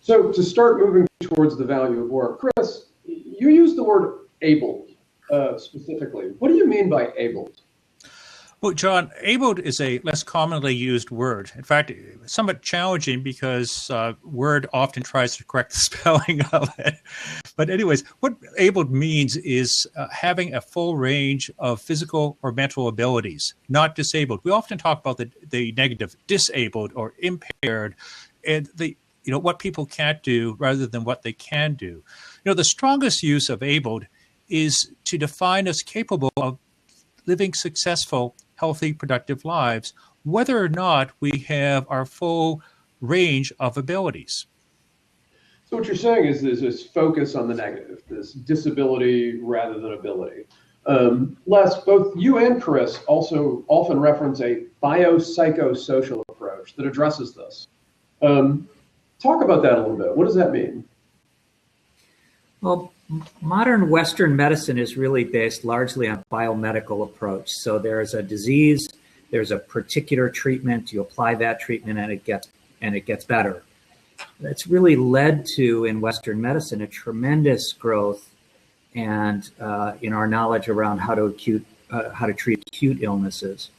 So to start moving towards the value of work, Chris, you used the word abled specifically. What do you mean by abled? Well, John, abled is a less commonly used word. In fact, somewhat challenging because Word often tries to correct the spelling of it. But anyways, what abled means is having a full range of physical or mental abilities, not disabled. We often talk about the negative, disabled or impaired, and what people can't do rather than what they can do. The strongest use of abled is to define us capable of living successful, healthy, productive lives, whether or not we have our full range of abilities. So what you're saying is there's this focus on the negative, this disability rather than ability. Les, both you and Chris also often reference a biopsychosocial approach that addresses this. Talk about that a little bit. What does that mean? Well, modern Western medicine is really based largely on biomedical approach. So there's a disease, there's a particular treatment, you apply that treatment and it gets better. That's really led to, in Western medicine, a tremendous growth and in our knowledge around how to treat acute illnesses.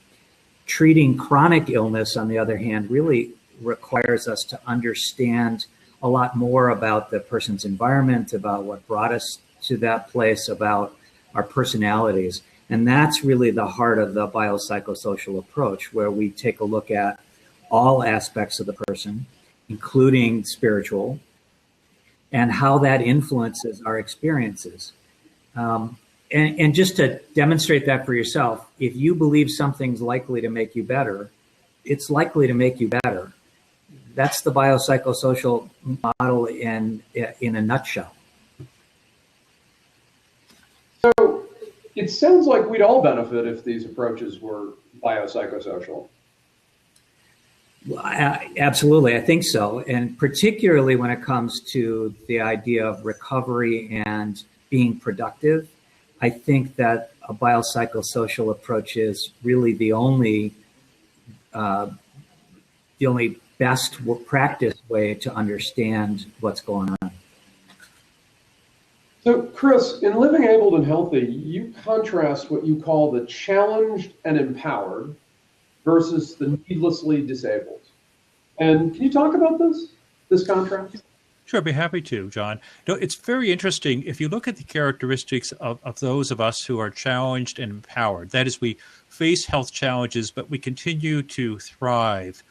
Treating chronic illness, on the other hand, really requires us to understand a lot more about the person's environment, about what brought us to that place, about our personalities. And that's really the heart of the biopsychosocial approach, where we take a look at all aspects of the person, including spiritual, and how that influences our experiences. And just to demonstrate that for yourself, if you believe something's likely to make you better, it's likely to make you better. That's the biopsychosocial model in a nutshell. So it sounds like we'd all benefit if these approaches were biopsychosocial. Well, absolutely, I think so. And particularly when it comes to the idea of recovery and being productive, I think that a biopsychosocial approach is really the only best practice way to understand what's going on. So, Chris, in Living Abled and Healthy, you contrast what you call the challenged and empowered versus the needlessly disabled. And can you talk about this contrast? Sure, I'd be happy to, John. It's very interesting. If you look at the characteristics of those of us who are challenged and empowered, that is, we face health challenges, but we continue to thrive.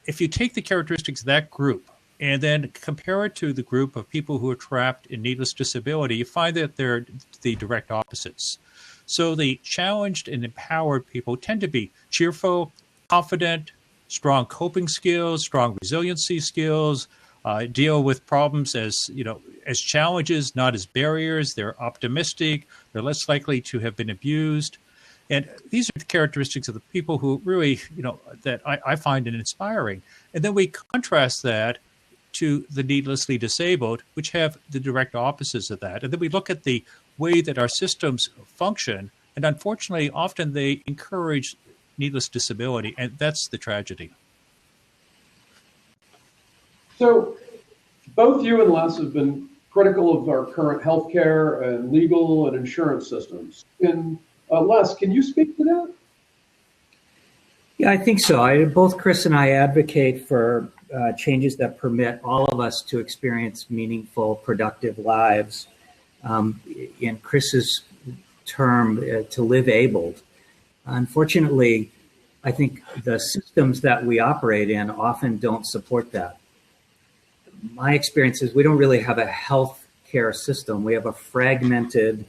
If you take the characteristics of that group and then compare it to the group of people who are trapped in needless disability, you find that they're the direct opposites. So the challenged and empowered people tend to be cheerful, confident, strong coping skills, strong resiliency skills, deal with problems as challenges, not as barriers. They're optimistic. They're less likely to have been abused. And these are the characteristics of the people who really, that I find inspiring. And then we contrast that to the needlessly disabled, which have the direct opposites of that. And then we look at the way that our systems function. And unfortunately, often they encourage needless disability. And that's the tragedy. So both you and Les have been critical of our current healthcare and legal and insurance systems. Les, can you speak to that? Yeah, I think so. Both Chris and I advocate for changes that permit all of us to experience meaningful, productive lives. In Chris's term, to live abled. Unfortunately, I think the systems that we operate in often don't support that. My experience is we don't really have a health care system. We have a fragmented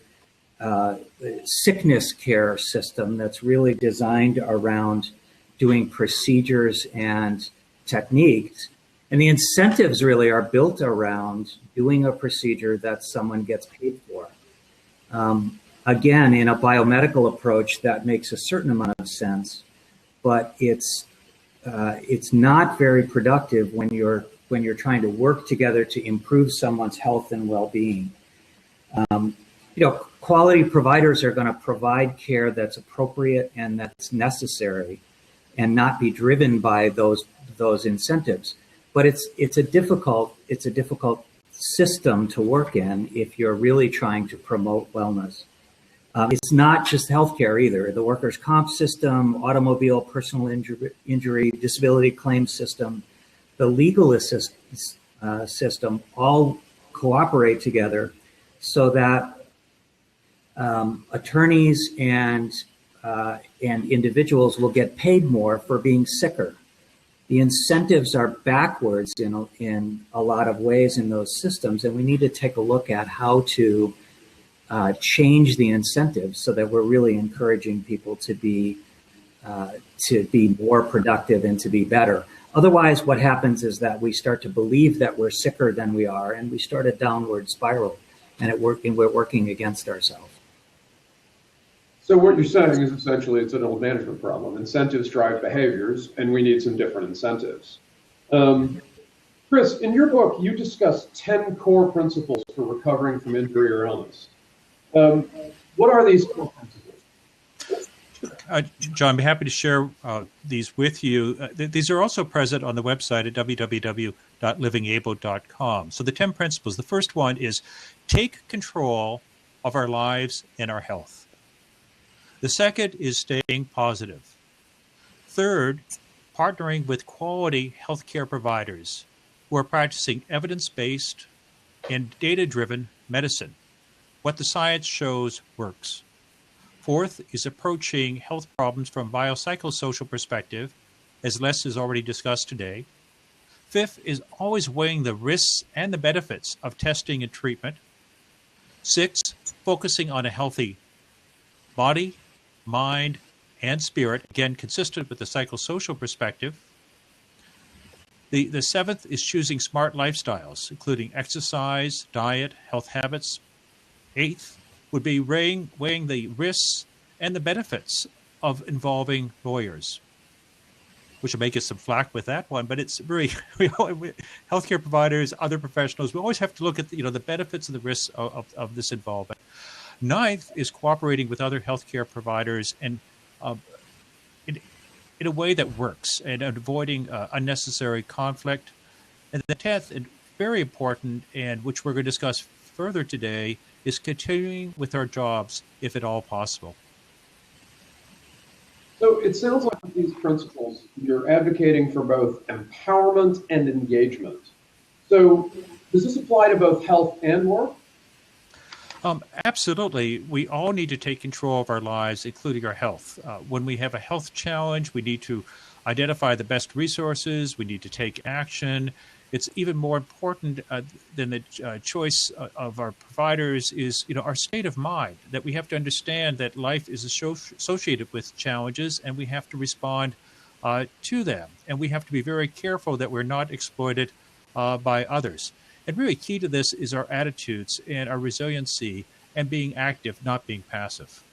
sickness care system that's really designed around doing procedures and techniques. And the incentives really are built around doing a procedure that someone gets paid for. Again, in a biomedical approach, that makes a certain amount of sense, but it's not very productive when you're trying to work together to improve someone's health and well-being. Quality providers are going to provide care that's appropriate and that's necessary and not be driven by those incentives. but it's a difficult system to work in if you're really trying to promote wellness. It's not just healthcare either. The workers' comp system, automobile, personal injury, disability claims system, the legal assistance system all cooperate together so that attorneys and individuals will get paid more for being sicker. The incentives are backwards in a lot of ways in those systems, and we need to take a look at how to change the incentives so that we're really encouraging people to be more productive and to be better. Otherwise, what happens is that we start to believe that we're sicker than we are, and we start a downward spiral, and we're working against ourselves. So what you're saying is essentially it's an old management problem. Incentives drive behaviors, and we need some different incentives. Chris, in your book, you discuss 10 core principles for recovering from injury or illness. What are these core principles? John, I'd be happy to share these with you. These are also present on the website at www.livingable.com. So the 10 principles, the first one is take control of our lives and our health. The second is staying positive. Third, partnering with quality healthcare providers who are practicing evidence-based and data-driven medicine. What the science shows works. Fourth is approaching health problems from biopsychosocial perspective, as Les has already discussed today. Fifth is always weighing the risks and the benefits of testing and treatment. Sixth, focusing on a healthy body, mind, and spirit, again, consistent with the psychosocial perspective. The seventh is choosing smart lifestyles, including exercise, diet, health habits. Eighth would be weighing the risks and the benefits of involving lawyers, which will make us some flack with that one, but it's really, healthcare providers, other professionals, we always have to look at the benefits and the risks of this involvement. Ninth is cooperating with other healthcare providers and in a way that works and avoiding unnecessary conflict. And the 10th, and very important, and which we're going to discuss further today, is continuing with our jobs if at all possible. So it sounds like with these principles, you're advocating for both empowerment and engagement. So does this apply to both health and work? Absolutely. We all need to take control of our lives, including our health. When we have a health challenge, we need to identify the best resources. We need to take action. It's even more important than the choice of our providers is, our state of mind, that we have to understand that life is associated with challenges and we have to respond to them. And we have to be very careful that we're not exploited by others. And really key to this is our attitudes and our resiliency and being active, not being passive.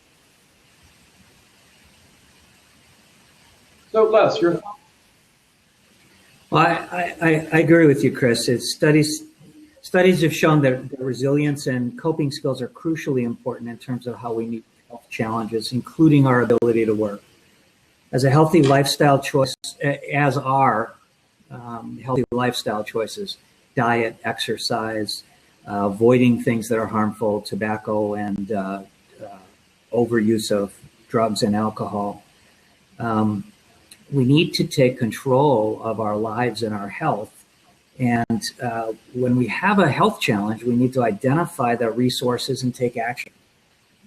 So Les, your thoughts? Well, I agree with you, Chris. Studies have shown that resilience and coping skills are crucially important in terms of how we meet health challenges, including our ability to work. As a healthy lifestyle choice, as are healthy lifestyle choices, diet, exercise, avoiding things that are harmful, tobacco, and overuse of drugs and alcohol. We need to take control of our lives and our health. And when we have a health challenge, we need to identify the resources and take action.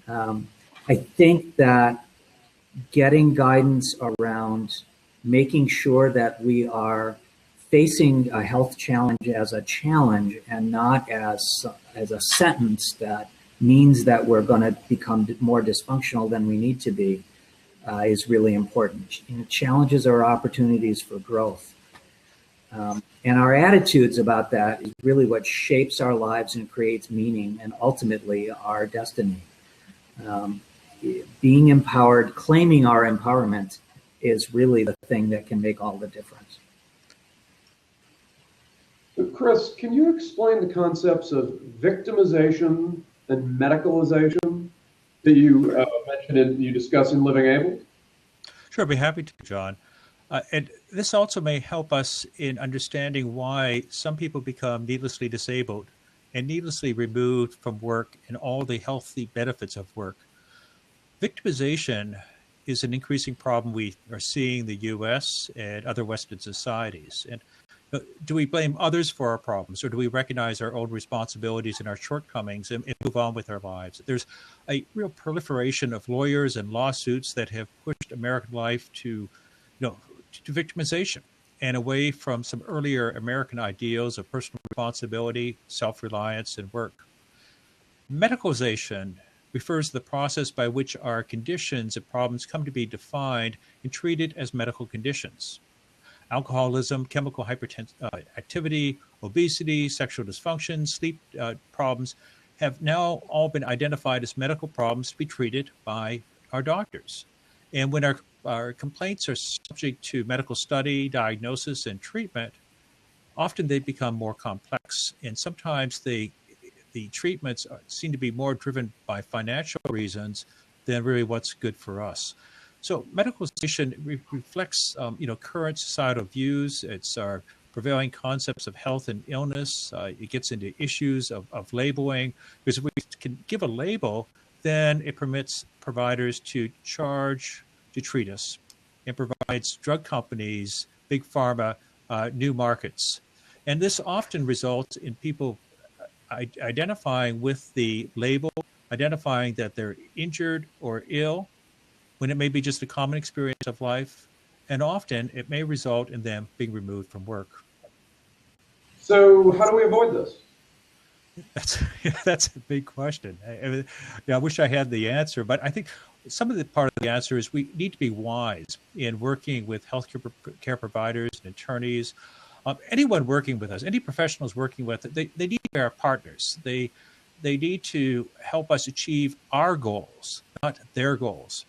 I think that getting guidance around making sure that we are facing a health challenge as a challenge and not as a sentence that means that we're going to become more dysfunctional than we need to be is really important. Challenges are opportunities for growth. And our attitudes about that is really what shapes our lives and creates meaning and ultimately our destiny. Being empowered, claiming our empowerment is really the thing that can make all the difference. So Chris, can you explain the concepts of victimization and medicalization that you mentioned and you discuss in Living Able? Sure, I'd be happy to, John. And This also may help us in understanding why some people become needlessly disabled and needlessly removed from work and all the healthy benefits of work. Victimization is an increasing problem we are seeing in the US and other Western societies. And do we blame others for our problems, or do we recognize our own responsibilities and our shortcomings and move on with our lives? There's a real proliferation of lawyers and lawsuits that have pushed American life to victimization and away from some earlier American ideals of personal responsibility, self-reliance, and work. Medicalization refers to the process by which our conditions and problems come to be defined and treated as medical conditions. Alcoholism, chemical hyperactivity, obesity, sexual dysfunction, sleep problems have now all been identified as medical problems to be treated by our doctors. And when our complaints are subject to medical study, diagnosis, and treatment, often they become more complex. And sometimes the treatments seem to be more driven by financial reasons than really what's good for us. So medicalization reflects, current societal views. It's our prevailing concepts of health and illness. It gets into issues of labeling, because if we can give a label, then it permits providers to charge to treat us, and provides drug companies, big pharma, new markets. And this often results in people identifying with the label, identifying that they're injured or ill, when it may be just a common experience of life, and often it may result in them being removed from work. So how do we avoid this? That's a big question. I wish I had the answer, but I think some of the part of the answer is we need to be wise in working with healthcare care providers and attorneys. Anyone working with us, any professionals working with us, they need to be our partners. They need to help us achieve our goals, not their goals.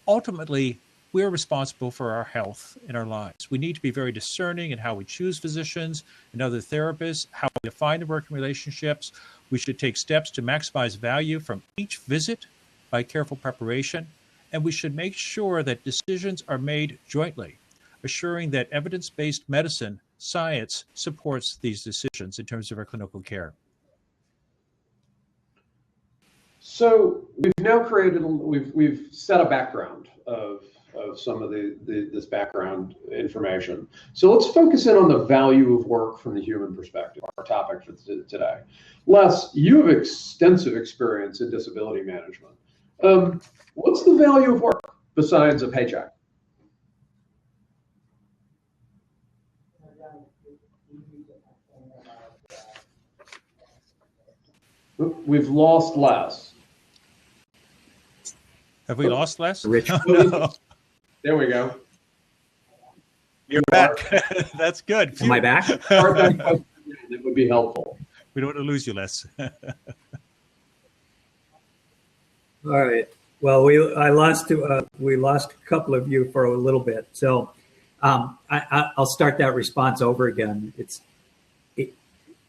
Ultimately, we're responsible for our health and our lives. We need to be very discerning in how we choose physicians and other therapists, how we define the working relationships. We should take steps to maximize value from each visit by careful preparation, and we should make sure that decisions are made jointly, assuring that evidence-based medicine science supports these decisions in terms of our clinical care. So we've now created, we've set a background of some of this background information. So let's focus in on the value of work from the human perspective, our topic for today. Les, you have extensive experience in disability management. What's the value of work besides a paycheck? We've lost Les. Have we lost Les? Rich. No. There we go. You're back. That's good. Am I back? That would be helpful. We don't want to lose you, Les. All right. Well, we lost a couple of you for a little bit. So I'll start that response over again.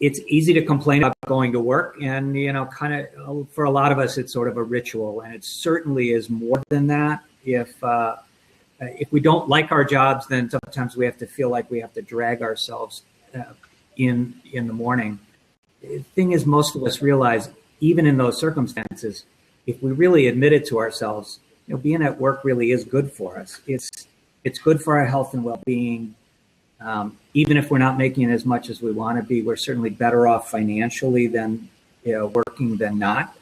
It's easy to complain about going to work, and kind of for a lot of us, it's sort of a ritual, and it certainly is more than that. If we don't like our jobs, then sometimes we have to feel like we have to drag ourselves in the morning. The thing is, most of us realize, even in those circumstances, if we really admit it to ourselves, being at work really is good for us. It's good for our health and well-being. Even if we're not making as much as we want to be, we're certainly better off financially than working than not.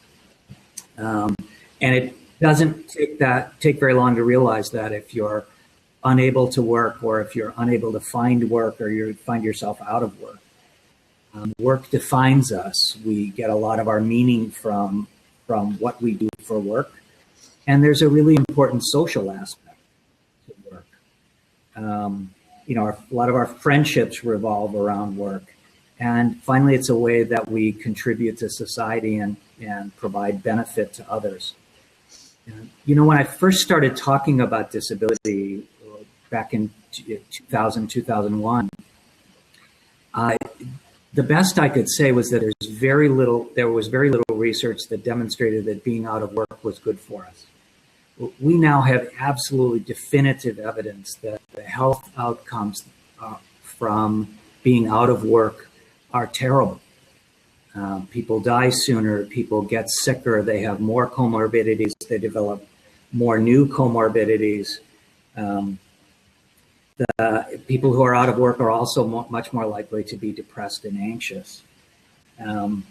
And it doesn't take very long to realize that if you're unable to work, or if you're unable to find work, or you find yourself out of work, work defines us. We get a lot of our meaning from what we do for work, and there's a really important social aspect to work. A lot of our friendships revolve around work. And finally, it's a way that we contribute to society and provide benefit to others. When I first started talking about disability back in 2000, 2001, the best I could say was that there was very little research that demonstrated that being out of work was good for us. we now have absolutely definitive evidence that the health outcomes from being out of work are terrible. People die sooner, people get sicker, they have more comorbidities, they develop more new comorbidities. The people who are out of work are also much more likely to be depressed and anxious. And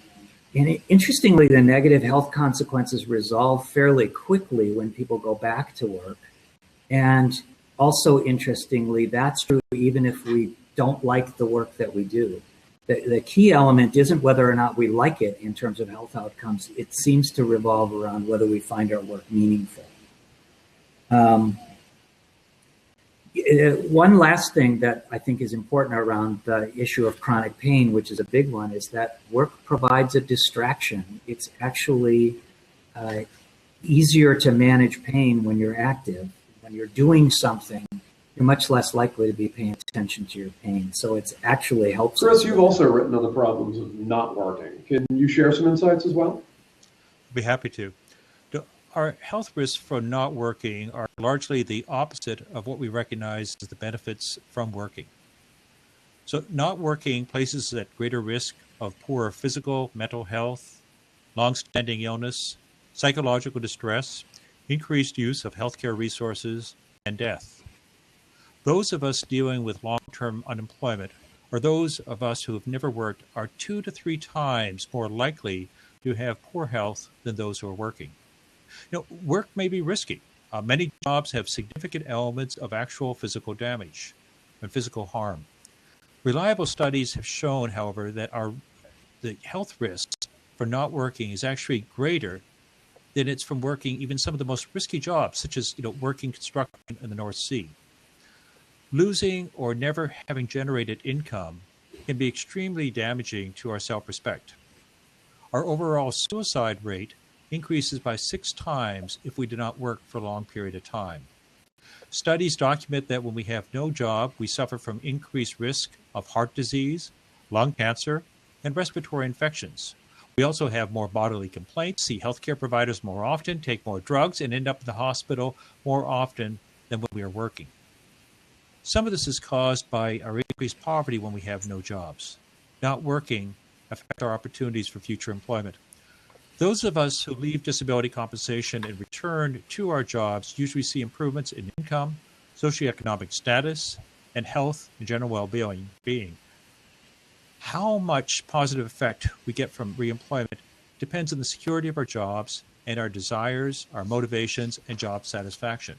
interestingly, the negative health consequences resolve fairly quickly when people go back to work. And also interestingly, that's true even if we don't like the work that we do. The key element isn't whether or not we like it in terms of health outcomes. It seems to revolve around whether we find our work meaningful. One last thing that I think is important around the issue of chronic pain, which is a big one, is that work provides a distraction. It's actually easier to manage pain when you're active. When you're doing something, you're much less likely to be paying attention to your pain. So it actually helps. Chris, you've also written on the problems of not working. Can you share some insights as well? I'd be happy to. Our health risks from not working are largely the opposite of what we recognize as the benefits from working. So not working places us at greater risk of poorer physical, mental health, long-standing illness, psychological distress, increased use of healthcare resources, and death. Those of us dealing with long-term unemployment, or those of us who have never worked, are 2 to 3 times more likely to have poor health than those who are working. Work may be risky. Many jobs have significant elements of actual physical damage and physical harm. Reliable studies have shown, however, that the health risks for not working is actually greater than it's from working even some of the most risky jobs, such as working construction in the North Sea. Losing or never having generated income can be extremely damaging to our self-respect. Our overall suicide rate increases by 6 times if we do not work for a long period of time. Studies document that when we have no job, we suffer from increased risk of heart disease, lung cancer, and respiratory infections. We also have more bodily complaints, see healthcare providers more often, take more drugs, and end up in the hospital more often than when we are working. Some of this is caused by our increased poverty when we have no jobs. Not working affects our opportunities for future employment. Those of us who leave disability compensation and return to our jobs usually see improvements in income, socioeconomic status, and health and general well-being. How much positive effect we get from reemployment depends on the security of our jobs and our desires, our motivations, and job satisfaction.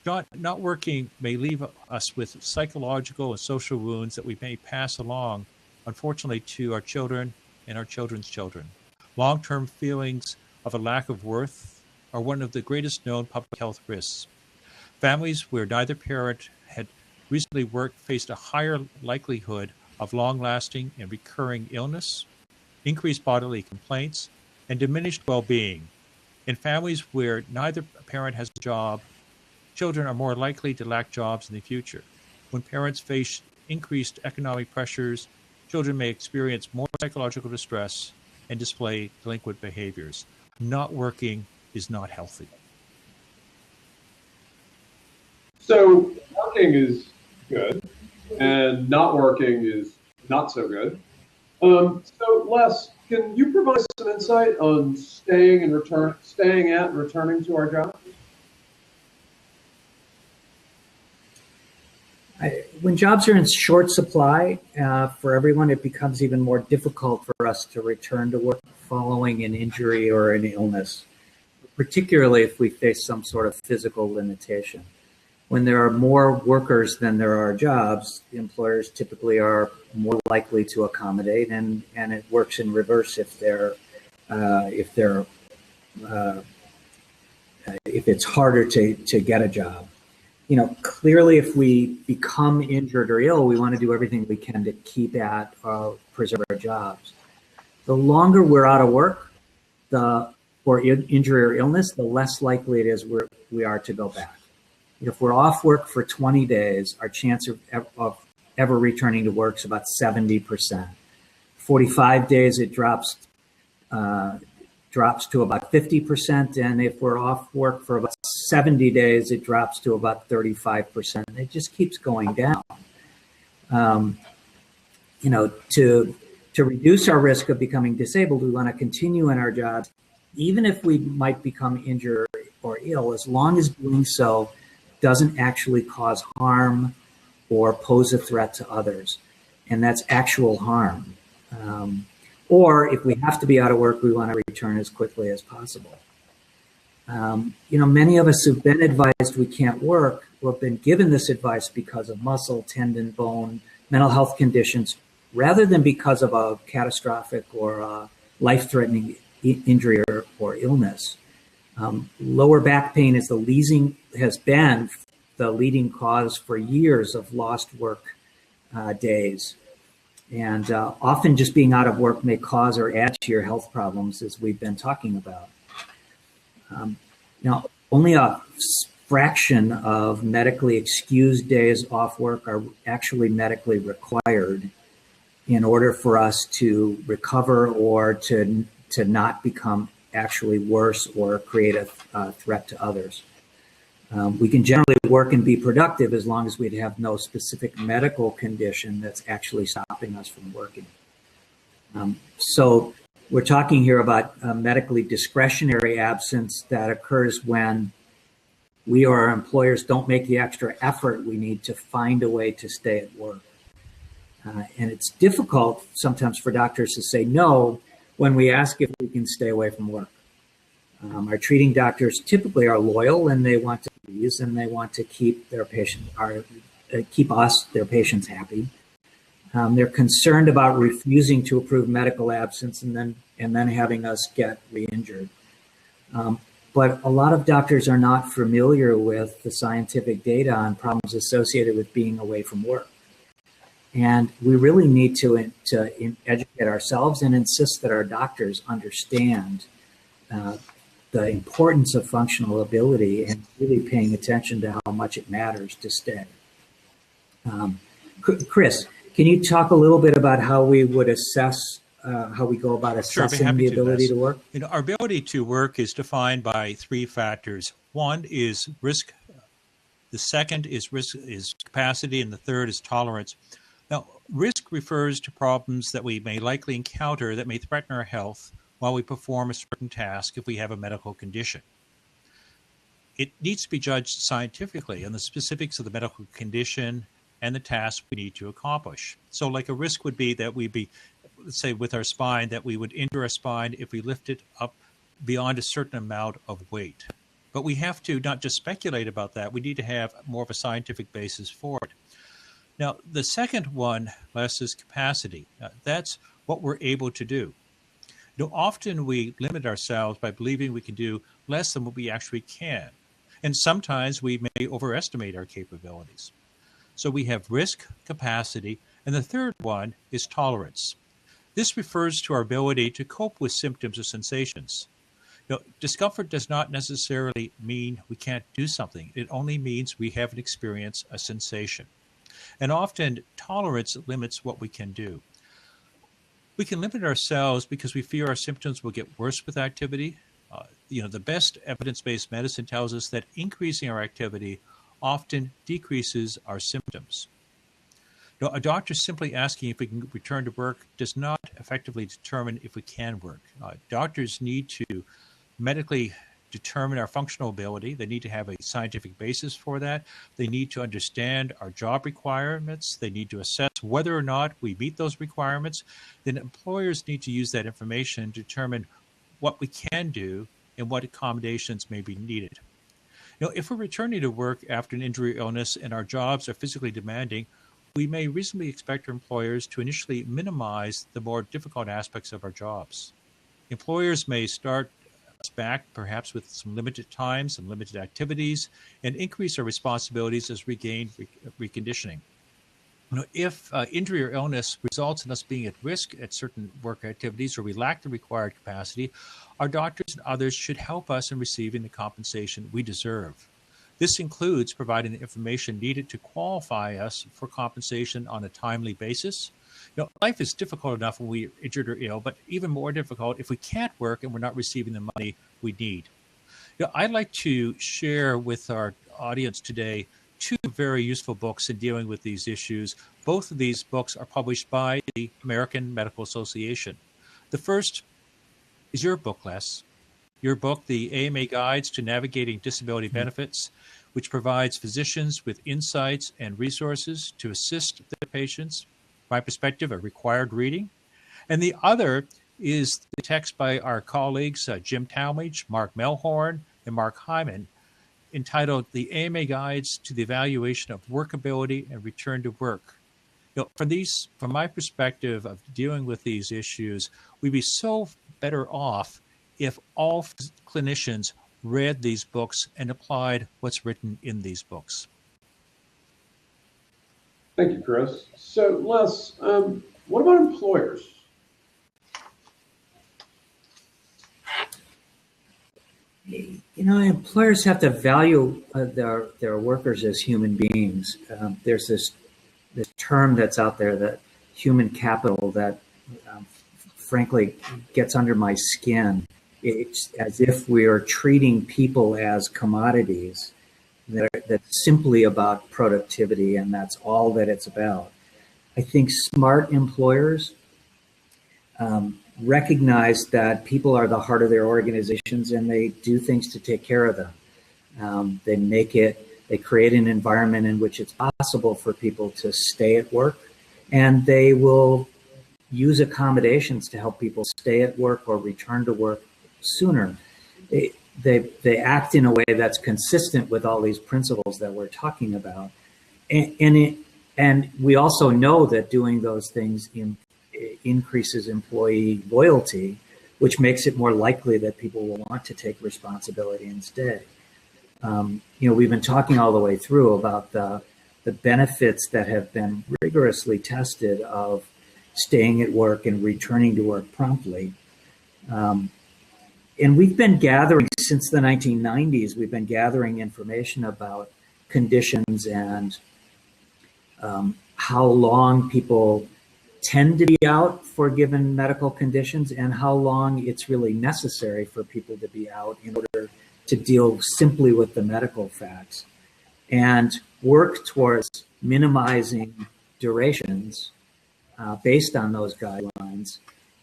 Not working may leave us with psychological and social wounds that we may pass along, unfortunately, to our children and our children's children. Long-term feelings of a lack of worth are one of the greatest known public health risks. Families where neither parent had recently worked faced a higher likelihood of long-lasting and recurring illness, increased bodily complaints, and diminished well-being. In families where neither parent has a job, children are more likely to lack jobs in the future. When parents face increased economic pressures, children may experience more psychological distress and display delinquent behaviors. Not working is not healthy. So working is good, and not working is not so good. So Les, can you provide some insight on staying at and returning to our job? When jobs are in short supply for everyone, it becomes even more difficult for us to return to work following an injury or an illness, particularly if we face some sort of physical limitation. When there are more workers than there are jobs, the employers typically are more likely to accommodate, and it works in reverse if it's harder to get a job. Clearly, if we become injured or ill, we want to do everything we can to keep at preserve our jobs. The longer we're out of work, for injury or illness, the less likely it is we are to go back. If we're off work for 20 days, our chance of ever returning to work is about 70%. 45 days, it drops drops to about 50%. And if we're off work for about 70 days, it drops to about 35%. It just keeps going down. To reduce our risk of becoming disabled, we want to continue in our jobs, even if we might become injured or ill, as long as doing so doesn't actually cause harm or pose a threat to others. And that's actual harm. Or if we have to be out of work, we want to return as quickly as possible. Many of us who've been advised we can't work or have been given this advice because of muscle, tendon, bone, mental health conditions, rather than because of a catastrophic or life-threatening injury or illness. Lower back pain has been the leading cause for years of lost work days. And often just being out of work may cause or add to your health problems, as we've been talking about. Now, only a fraction of medically excused days off work are actually medically required in order for us to recover or to not become actually worse or create a threat to others. We can generally work and be productive as long as we have no specific medical condition that's actually stopping us from working. So we're talking here about medically discretionary absence that occurs when we or our employers don't make the extra effort we need to find a way to stay at work. And it's difficult sometimes for doctors to say no when we ask if we can stay away from work. Our treating doctors typically are loyal and they want to please and they want to keep their patients their patients happy. They're concerned about refusing to approve medical absence and then having us get re-injured. But a lot of doctors are not familiar with the scientific data on problems associated with being away from work. And we really need to educate ourselves and insist that our doctors understand the importance of functional ability and really paying attention to how much it matters to stay. Chris, can you talk a little bit about how we would assess, how we go about assessing the ability to work? Our ability to work is defined by three factors. One is risk. The second is capacity, and the third is tolerance. Now, risk refers to problems that we may likely encounter that may threaten our health while we perform a certain task if we have a medical condition. It needs to be judged scientifically on the specifics of the medical condition and the task we need to accomplish. So like a risk would be that we'd be, let's say with our spine, that we would injure our spine if we lift it up beyond a certain amount of weight. But we have to not just speculate about that, we need to have more of a scientific basis for it. Now, the second one, Les, is capacity. That's what we're able to do. Often we limit ourselves by believing we can do less than what we actually can. And sometimes we may overestimate our capabilities. So we have risk, capacity, and the third one is tolerance. This refers to our ability to cope with symptoms or sensations. Discomfort does not necessarily mean we can't do something. It only means we haven't experienced a sensation. And often tolerance limits what we can do. We can limit ourselves because we fear our symptoms will get worse with activity. The best evidence-based medicine tells us that increasing our activity often decreases our symptoms. A doctor simply asking if we can return to work does not effectively determine if we can work. Doctors need to medically determine our functional ability. They need to have a scientific basis for that. They need to understand our job requirements. They need to assess whether or not we meet those requirements. Then employers need to use that information to determine what we can do and what accommodations may be needed. If we're returning to work after an injury or illness and our jobs are physically demanding, we may reasonably expect our employers to initially minimize the more difficult aspects of our jobs. Employers may start us back perhaps with some limited time, some limited activities, and increase our responsibilities as we gain reconditioning. If injury or illness results in us being at risk at certain work activities or we lack the required capacity, our doctors and others should help us in receiving the compensation we deserve. This includes providing the information needed to qualify us for compensation on a timely basis. Life is difficult enough when we're injured or ill, but even more difficult if we can't work and we're not receiving the money we need. I'd like to share with our audience today two very useful books in dealing with these issues. Both of these books are published by the American Medical Association. The first is your book, Les. Your book, The AMA Guides to Navigating Disability Benefits, which provides physicians with insights and resources to assist their patients. My perspective, a required reading. And the other is the text by our colleagues, Jim Talmadge, Mark Melhorn, and Mark Hyman, entitled The AMA Guides to the Evaluation of Workability and Return to Work. From my perspective of dealing with these issues, we'd be so better off if all clinicians read these books and applied what's written in these books. Thank you, Chris. So, Les, what about employers? Employers have to value their workers as human beings. There's this term that's out there, that human capital, that frankly gets under my skin. It's as if we are treating people as commodities that's simply about productivity, and that's all that it's about. I think smart employers recognize that people are the heart of their organizations, and they do things to take care of them. They create an environment in which it's possible for people to stay at work, and they will use accommodations to help people stay at work or return to work sooner. They act in a way that's consistent with all these principles that we're talking about. And we also know that doing those things increases employee loyalty, which makes it more likely that people will want to take responsibility and stay. We've been talking all the way through about the benefits that have been rigorously tested of staying at work and returning to work promptly. And we've been gathering, since the 1990s, we've been gathering information about conditions and how long people tend to be out for given medical conditions, and how long it's really necessary for people to be out in order to deal simply with the medical facts, and work towards minimizing durations based on those guidelines,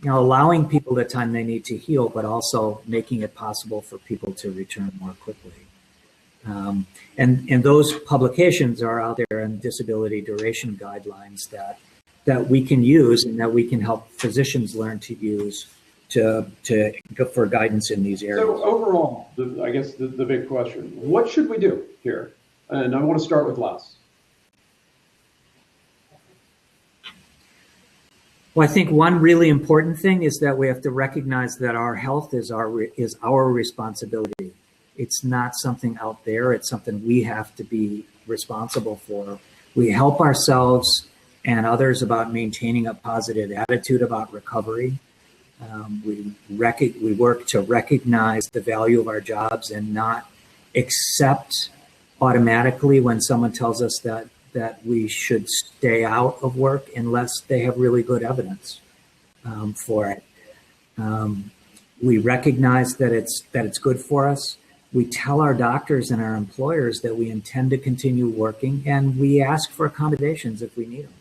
allowing people the time they need to heal, but also making it possible for people to return more quickly. And those publications are out there in disability duration guidelines that we can use, and that we can help physicians learn to use for guidance in these areas. So overall, I guess the big question, what should we do here? And I want to start with Les. Well, I think one really important thing is that we have to recognize that our health is our responsibility. It's not something out there. It's something we have to be responsible for. We help ourselves and others about maintaining a positive attitude about recovery. We work to recognize the value of our jobs and not accept automatically when someone tells us that we should stay out of work unless they have really good evidence for it. We recognize that it's good for us. We tell our doctors and our employers that we intend to continue working, and we ask for accommodations if we need them.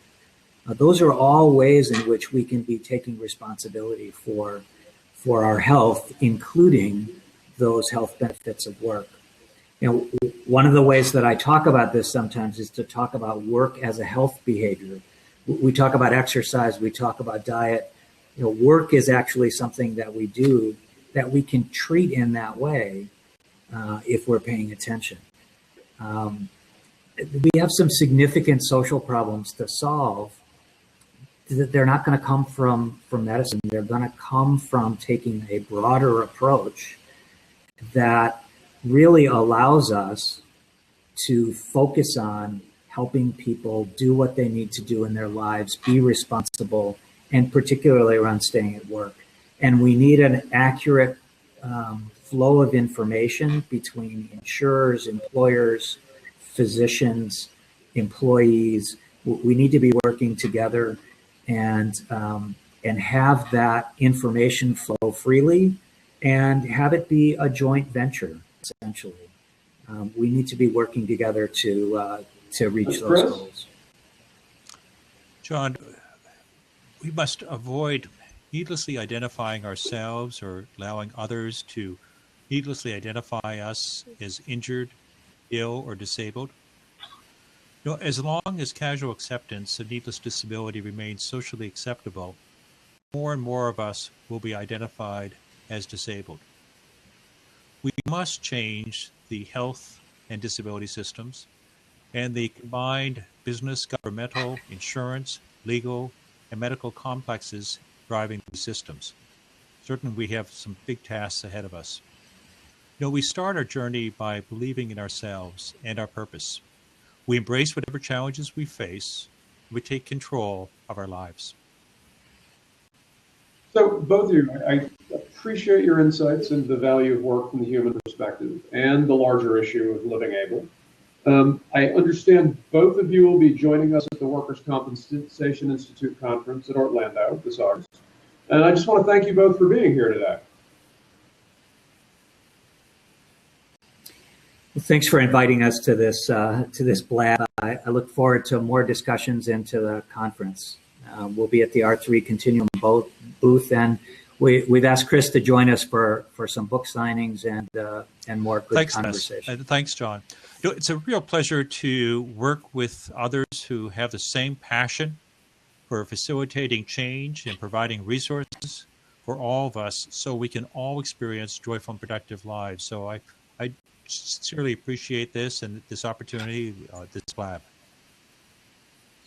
Those are all ways in which we can be taking responsibility for our health, including those health benefits of work. One of the ways that I talk about this sometimes is to talk about work as a health behavior. We talk about exercise, we talk about diet. Work is actually something that we do that we can treat in that way if we're paying attention. We have some significant social problems to solve. They're not going to come from medicine. They're going to come from taking a broader approach that really allows us to focus on helping people do what they need to do in their lives, be responsible, and particularly around staying at work. And we need an accurate flow of information between insurers, employers, physicians, employees. We need to be working together. and have that information flow freely and have it be a joint venture, essentially. We need to be working together to reach those goals. John, we must avoid needlessly identifying ourselves or allowing others to needlessly identify us as injured, ill, or disabled. As long as casual acceptance of needless disability remains socially acceptable, more and more of us will be identified as disabled. We must change the health and disability systems and the combined business, governmental, insurance, legal, and medical complexes driving these systems. Certainly, we have some big tasks ahead of us. We start our journey by believing in ourselves and our purpose. We embrace whatever challenges we face. We take control of our lives. So both of you, I appreciate your insights into the value of work from the human perspective and the larger issue of living able. I understand both of you will be joining us at the Workers' Compensation Institute conference at Orlando this August. And I just want to thank you both for being here today. Well, thanks for inviting us to this blab. I look forward to more discussions into the conference. We'll be at the R3 Continuum booth, and we've asked Chris to join us for some book signings and more good conversation. Thanks, John. It's a real pleasure to work with others who have the same passion for facilitating change and providing resources for all of us so we can all experience joyful and productive lives. So I sincerely appreciate this and this opportunity, this lab.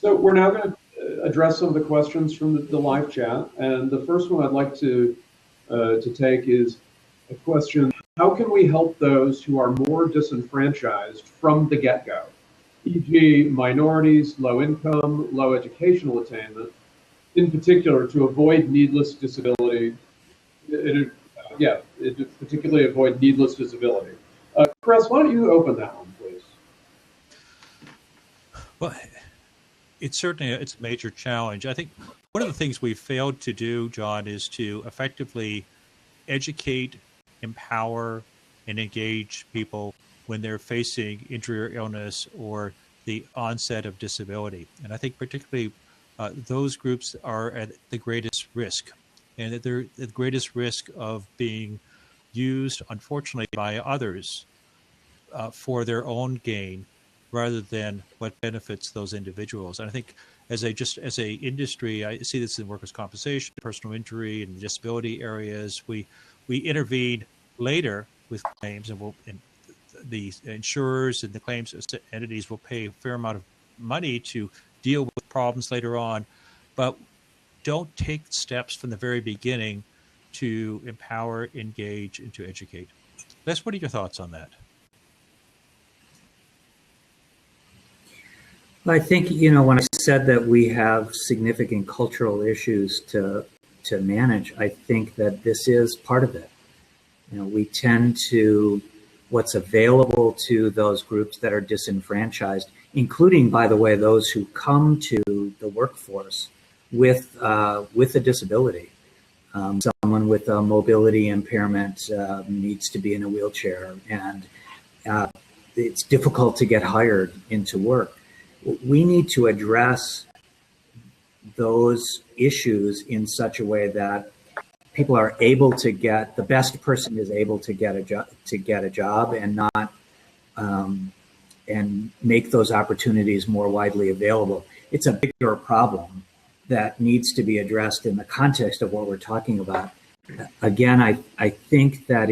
So we're now going to address some of the questions from the live chat. And the first one I'd like to take is a question: how can we help those who are more disenfranchised from the get-go, e.g. minorities, low income, low educational attainment, in particular to avoid needless disability, particularly avoid needless disability? Chris, why don't you open that one, please? Well, it's a major challenge. I think one of the things we've failed to do, John, is to effectively educate, empower, and engage people when they're facing injury or illness or the onset of disability. And I think particularly those groups are at the greatest risk, and that they're at the greatest risk of being used, unfortunately, by others for their own gain rather than what benefits those individuals. And I think as a industry, I see this in workers' compensation, personal injury, and disability areas. We intervene later with claims, and the insurers and the claims entities will pay a fair amount of money to deal with problems later on, but don't take steps from the very beginning to empower, engage, and to educate. Les, what are your thoughts on that? I think, when I said that we have significant cultural issues to manage, I think that this is part of it. We tend to, what's available to those groups that are disenfranchised, including, by the way, those who come to the workforce with a disability. Someone with a mobility impairment needs to be in a wheelchair, and it's difficult to get hired into work. We need to address those issues in such a way that people are able to get, the best person is able to get a job and not and make those opportunities more widely available. It's a bigger problem that needs to be addressed in the context of what we're talking about. Again, I think that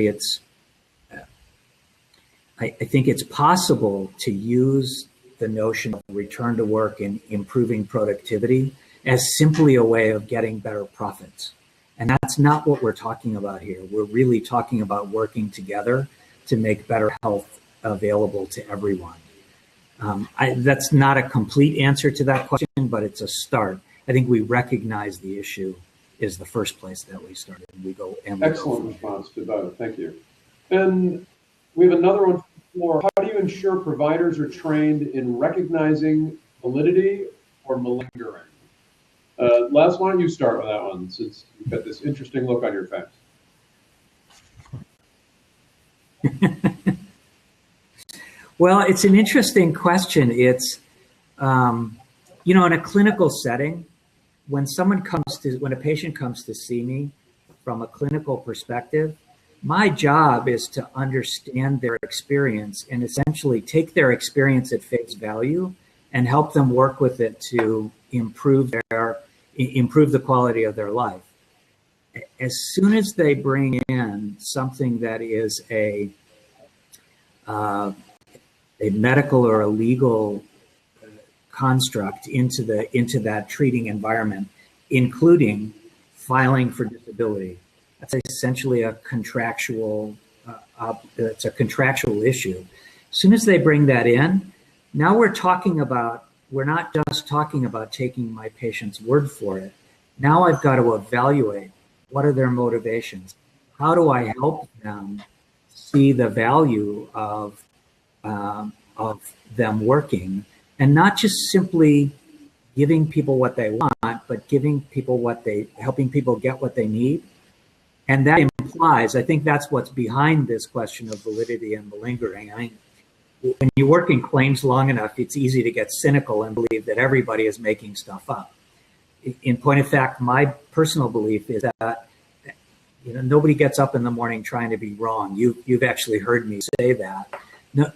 I think it's possible to use the notion of return to work and improving productivity as simply a way of getting better profits. And that's not what we're talking about here. We're really talking about working together to make better health available to everyone. That's not a complete answer to that question, but it's a start. I think we recognize the issue is the first place that we started. Excellent response to both. Thank you. And we have another one from the floor. How do you ensure providers are trained in recognizing validity or malingering? Les, why don't you start with that one, since you've got this interesting look on your face? Well, it's an interesting question. It's, in a clinical setting, when a patient comes to see me from a clinical perspective, my job is to understand their experience and essentially take their experience at face value and help them work with it to improve the quality of their life. As soon as they bring in something that is a medical or a legal construct into that treating environment, including filing for disability, that's essentially a contractual issue. As soon as they bring that in, now we're not just talking about taking my patient's word for it. Now I've got to evaluate what are their motivations. How do I help them see the value of them working, and not just simply giving people what they want, but helping people get what they need. And that implies, I think that's what's behind this question of validity and malingering. I mean, when you work in claims long enough, it's easy to get cynical and believe that everybody is making stuff up. In point of fact, my personal belief is that nobody gets up in the morning trying to be wrong. You've actually heard me say that. No,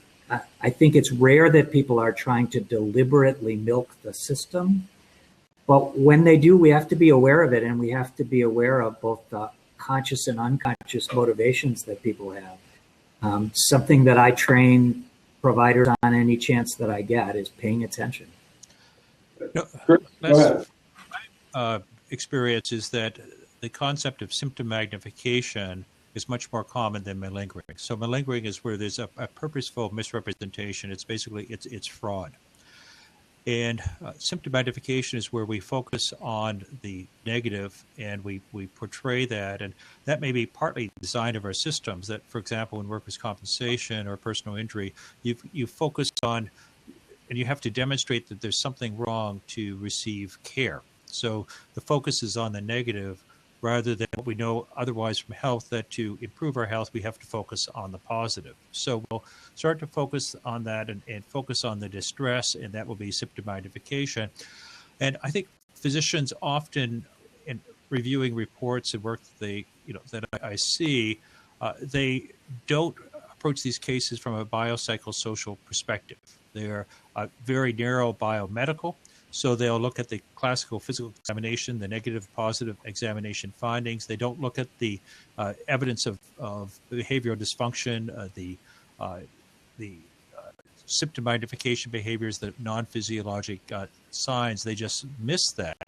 I think it's rare that people are trying to deliberately milk the system. But when they do, we have to be aware of it, and we have to be aware of both the conscious and unconscious motivations that people have. Something that I train providers on any chance that I get is paying attention. No, experience is that the concept of symptom magnification is much more common than malingering. So malingering is where there's a purposeful misrepresentation. It's basically, it's fraud. And symptom magnification is where we focus on the negative and we portray that. And that may be partly the design of our systems that, for example, in workers' compensation or personal injury, you focus on, and you have to demonstrate that there's something wrong to receive care. So the focus is on the negative rather than what we know otherwise from health, that to improve our health, we have to focus on the positive. So we'll start to focus on that and focus on the distress, and that will be symptom magnification. And I think physicians often, in reviewing reports and work that I see, they don't approach these cases from a biopsychosocial perspective. They're very narrow biomedical. So they'll look at the classical physical examination, the negative, positive examination findings. They don't look at the evidence of behavioral dysfunction, the symptom magnification behaviors, the non-physiologic signs. They just miss that.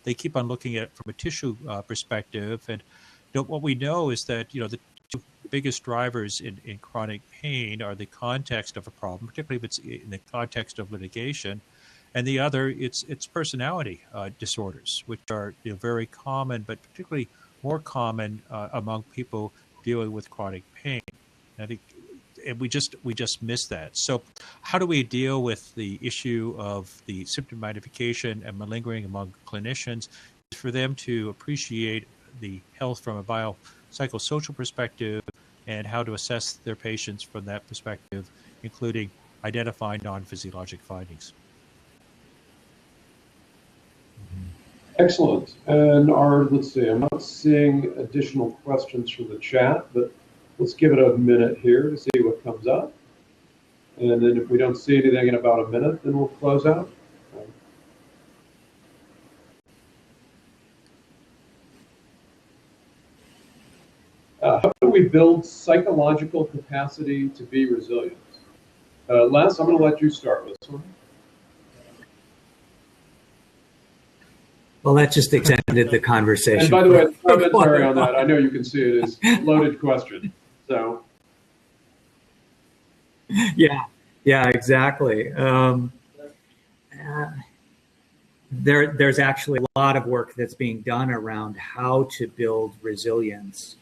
They keep on looking at it from a tissue perspective. And what we know is that the two biggest drivers in chronic pain are the context of a problem, particularly if it's in the context of litigation. And the other, it's personality disorders, which are very common, but particularly more common among people dealing with chronic pain. I think we just miss that. So how do we deal with the issue of the symptom magnification and malingering among clinicians? For them to appreciate the health from a biopsychosocial perspective and how to assess their patients from that perspective, including identifying non-physiologic findings. Excellent. And let's see, I'm not seeing additional questions from the chat, but let's give it a minute here to see what comes up. And then if we don't see anything in about a minute, then we'll close out. How do we build psychological capacity to be resilient? Les, I'm going to let you start with this one. Well, that just extended the conversation. And by the way, commentary on that, I know you can see it as a loaded question. So, yeah, exactly. There's actually a lot of work that's being done around how to build resilience.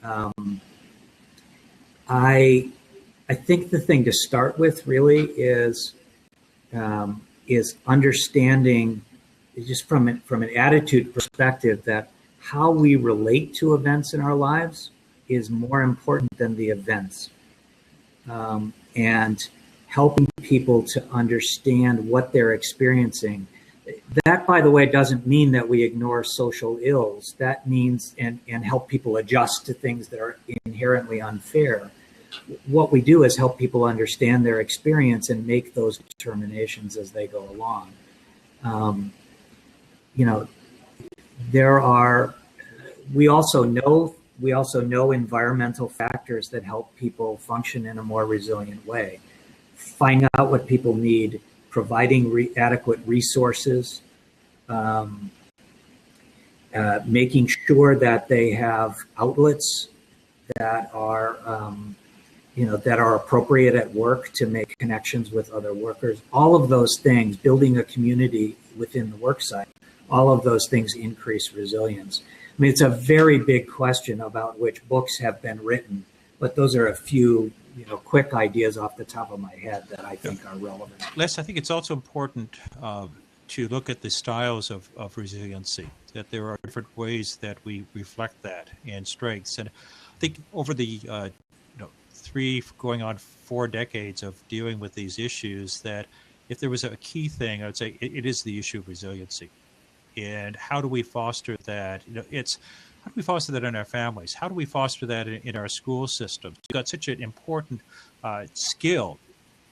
I think the thing to start with really is understanding just from an attitude perspective, that how we relate to events in our lives is more important than the events. And helping people to understand what they're experiencing. That, by the way, doesn't mean that we ignore social ills. That means, and help people adjust to things that are inherently unfair. What we do is help people understand their experience and make those determinations as they go along. We also know environmental factors that help people function in a more resilient way. Finding out what people need, providing adequate resources, making sure that they have outlets that are appropriate at work to make connections with other workers. All of those things, building a community within the work site, all of those things increase resilience. I mean, it's a very big question about which books have been written, but those are a few quick ideas off the top of my head that I think are relevant. Les, I think it's also important to look at the styles of resiliency, that there are different ways that we reflect that and strengths. And I think over the 3 going on 4 decades of dealing with these issues, that if there was a key thing, I would say it is the issue of resiliency. And how do we foster that? How do we foster that in our families? How do we foster that in our school systems? We've got such an important skill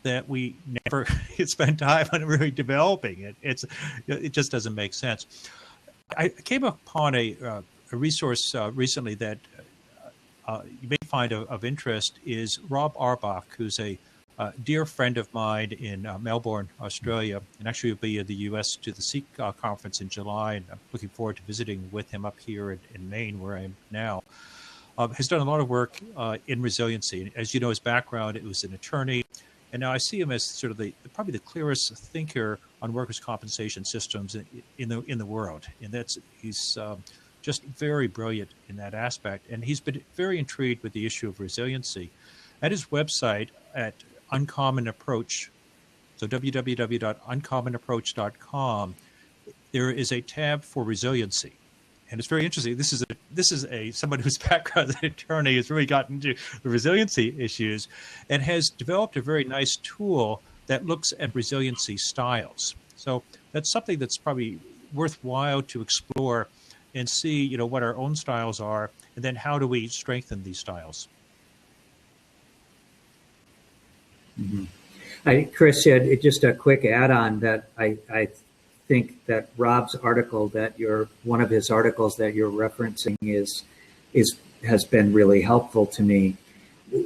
that we never spend time on really developing. It just doesn't make sense. I came upon a resource recently that you may find of interest, is Rob Auerbach, who's a dear friend of mine in Melbourne, Australia, and actually will be in the U.S. to the SEEK conference in July, and I'm looking forward to visiting with him up here in Maine, where I am now. Has done a lot of work in resiliency. As you know, his background, it was an attorney, and now I see him as sort of probably the clearest thinker on workers' compensation systems in the world, and he's just very brilliant in that aspect, and he's been very intrigued with the issue of resiliency. At his website at Uncommon Approach, so www.uncommonapproach.com, there is a tab for resiliency, and it's very interesting. This is someone whose background as an attorney has really gotten into the resiliency issues, and has developed a very nice tool that looks at resiliency styles. So that's something that's probably worthwhile to explore and see, what our own styles are, and then how do we strengthen these styles. Mm-hmm. Chris, just a quick add-on that I think that Rob's article, one of his articles that you're referencing has been really helpful to me.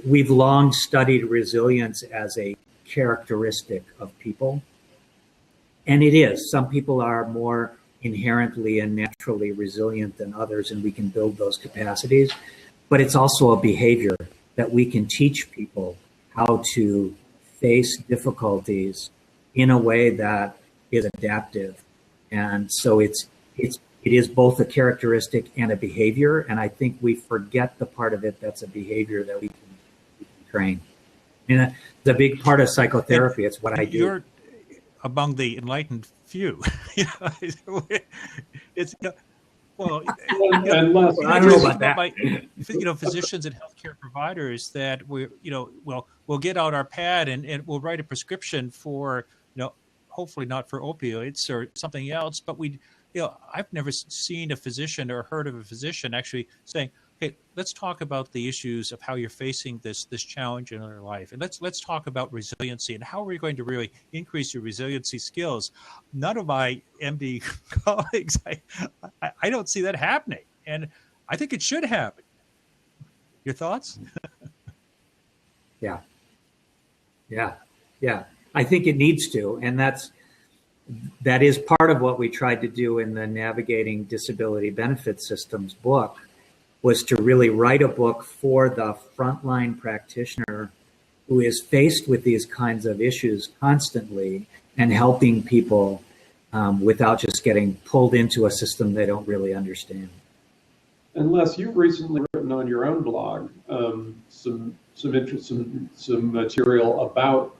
We've long studied resilience as a characteristic of people, and it is. Some people are more inherently and naturally resilient than others, and we can build those capacities. But it's also a behavior that we can teach people how to face difficulties in a way that is adaptive. And so it is both a characteristic and a behavior. And I think we forget the part of it that's a behavior that we can train. And it's a big part of psychotherapy. It's what I do. You're among the enlightened few. It's well, I don't know about that. Physicians and healthcare providers that we'll get out our pad and we'll write a prescription for, hopefully not for opioids or something else, but I've never seen a physician or heard of a physician actually saying, hey, let's talk about the issues of how you're facing this challenge in your life. And let's talk about resiliency and how are we going to really increase your resiliency skills. None of my MD colleagues, I don't see that happening. And I think it should happen. Your thoughts? Yeah. I think it needs to. And that is part of what we tried to do in the Navigating Disability Benefit Systems book, was to really write a book for the frontline practitioner who is faced with these kinds of issues constantly, and helping people without just getting pulled into a system they don't really understand. And Les, you've recently written on your own blog some material about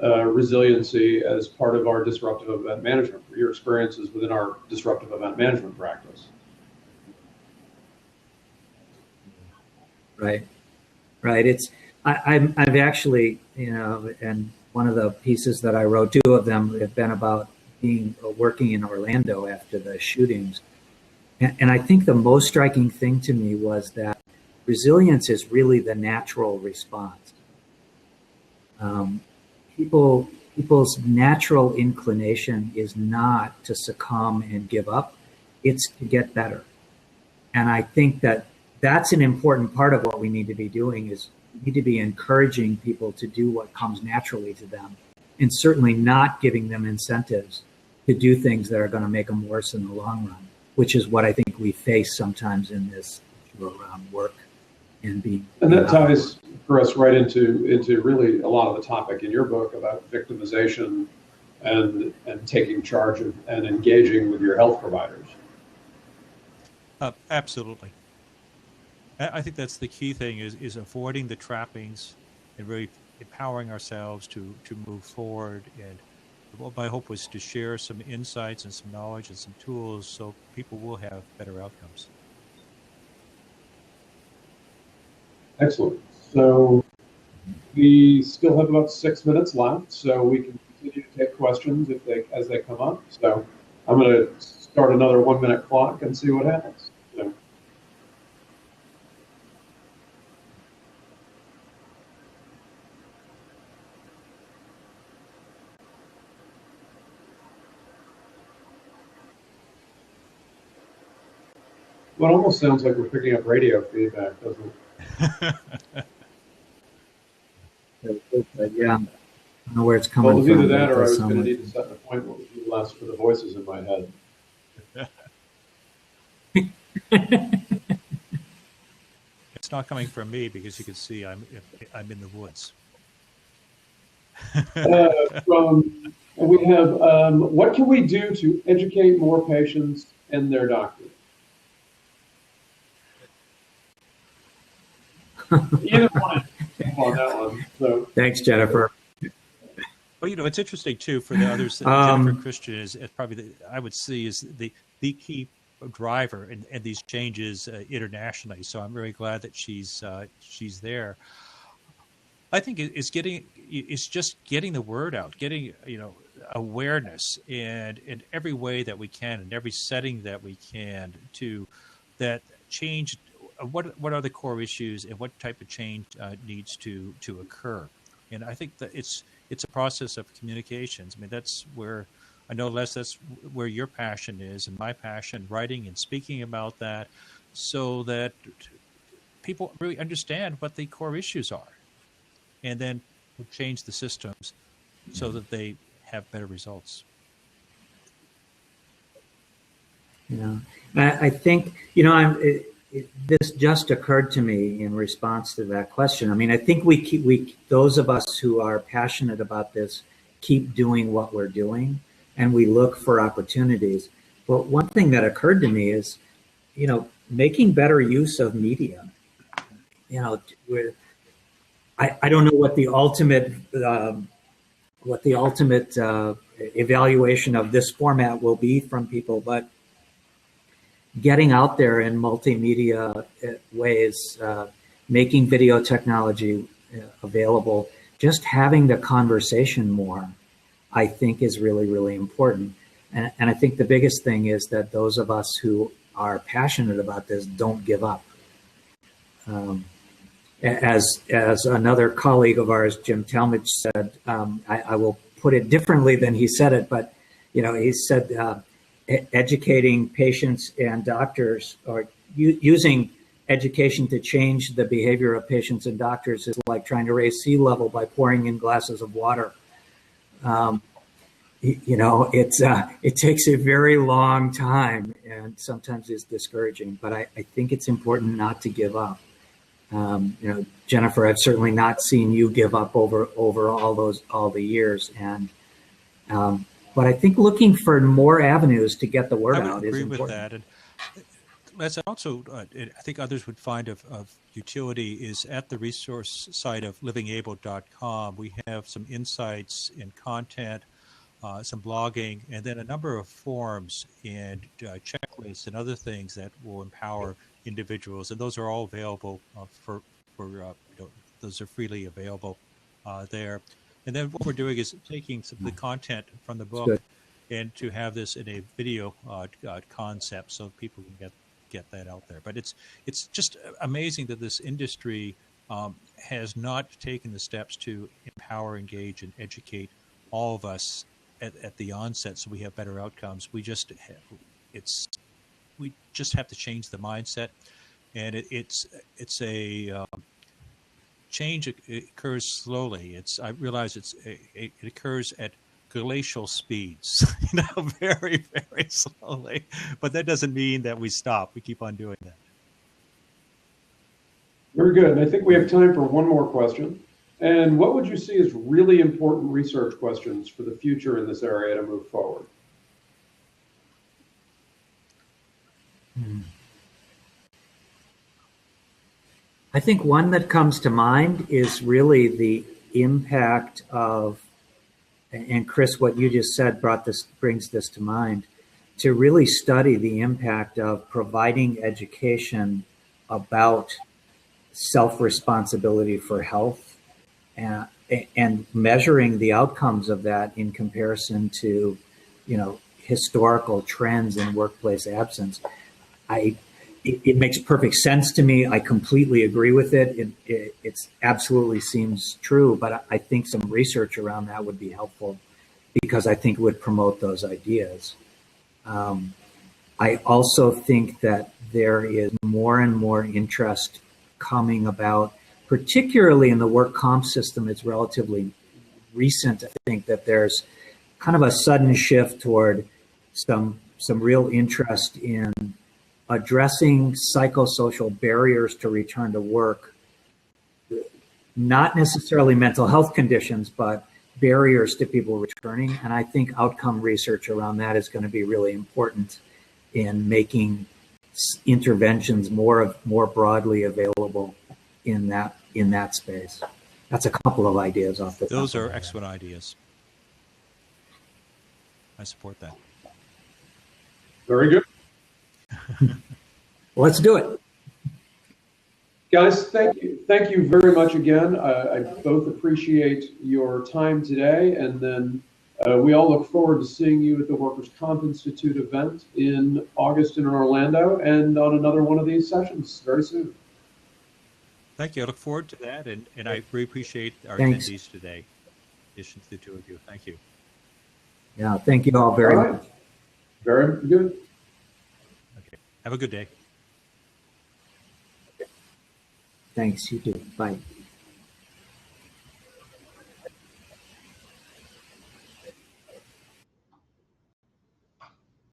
resiliency as part of our disruptive event management, your experiences within our disruptive event management practice. Right. I've actually, and one of the pieces that I wrote, two of them have been about working in Orlando after the shootings. And I think the most striking thing to me was that resilience is really the natural response. People's natural inclination is not to succumb and give up, it's to get better. And I think that that's an important part of what we need to be doing is we need to be encouraging people to do what comes naturally to them, and certainly not giving them incentives to do things that are going to make them worse in the long run, which is what I think we face sometimes in this issue around work and being. And that ties for us right into really a lot of the topic in your book about victimization and taking charge of and engaging with your health providers. Absolutely. I think that's the key thing is avoiding the trappings and really empowering ourselves to move forward. And what my hope was to share some insights and some knowledge and some tools so people will have better outcomes. Excellent. So we still have about 6 minutes left, so we can continue to take questions as they come up. So I'm going to start another 1 minute clock and see what happens. So. Well, it almost sounds like we're picking up radio feedback, doesn't it? Yeah, I don't know where it's coming from. Well, it was either that or I was going to need to set an appointment with you less for the voices in my head. It's not coming from me because you can see I'm in the woods. We have what can we do to educate more patients and their doctors? Either one on that one. So. Thanks, Jennifer. Well, it's interesting too for the others. Jennifer Christian is probably I would see is the key driver in these changes internationally. So I'm very glad that she's there. I think it's just getting the word out, getting awareness, and in every way that we can, in every setting that we can, to that change. What are the core issues and what type of change needs to occur? And I think that it's a process of communications. I mean, that's where I know, Les, that's where your passion is, and my passion, writing and speaking about that, so that people really understand what the core issues are, and then change the systems so that they have better results. Yeah, I think this just occurred to me in response to that question. I mean, I think we those of us who are passionate about this keep doing what we're doing, and we look for opportunities. But one thing that occurred to me is, making better use of media. I don't know what the ultimate evaluation of this format will be from people, but getting out there in multimedia ways, making video technology available, just having the conversation more, I think is really, really important. And I think the biggest thing is that those of us who are passionate about this don't give up. As another colleague of ours, Jim Talmadge, said, I will put it differently than he said it, but he said, educating patients and doctors, or using education to change the behavior of patients and doctors, is like trying to raise sea level by pouring in glasses of water. It takes a very long time, and sometimes it's discouraging, but I think it's important not to give up. Jennifer, I've certainly not seen you give up over all the years, and but I think looking for more avenues to get the word out is important. I would agree with that. And Les, also, I think others would find of utility is at the resource site of livingable.com. We have some insights and content, some blogging, and then a number of forms and checklists and other things that will empower individuals. And those are all available those are freely available there. And then what we're doing is taking some of the content from the book and to have this in a video concept so people can get that out there. But it's just amazing that this industry has not taken the steps to empower, engage, and educate all of us at the onset so we have better outcomes. We just have to change the mindset, and it's a change. It occurs slowly. I realize it occurs at glacial speeds, very, very slowly. But that doesn't mean that we stop. We keep on doing that. Very good. And I think we have time for one more question. And what would you see as really important research questions for the future in this area to move forward? I think one that comes to mind is really the impact of, and Chris, what you just said brings this to mind, to really study the impact of providing education about self-responsibility for health and measuring the outcomes of that in comparison to, historical trends in workplace absence. It makes perfect sense to me. I completely agree with it. It absolutely seems true, but I think some research around that would be helpful because I think it would promote those ideas. I also think that there is more and more interest coming about, particularly in the work comp system. It's relatively recent. I think that there's kind of a sudden shift toward some real interest in addressing psychosocial barriers to return to work, not necessarily mental health conditions, but barriers to people returning. And I think outcome research around that is going to be really important in making interventions more broadly available in that space. That's a couple of ideas off the top. Those are excellent ideas. I support that. Very good. Let's do it. Guys, thank you. Thank you very much again. I both appreciate your time today, and then we all look forward to seeing you at the Workers' Comp Institute event in August in Orlando and on another one of these sessions very soon. Thank you. I look forward to that, and I really appreciate our Thanks. attendees today. In addition to the two of you. Thank you. Yeah, thank you all very much. Very good. Okay. Have a good day. Thanks, you too. Bye.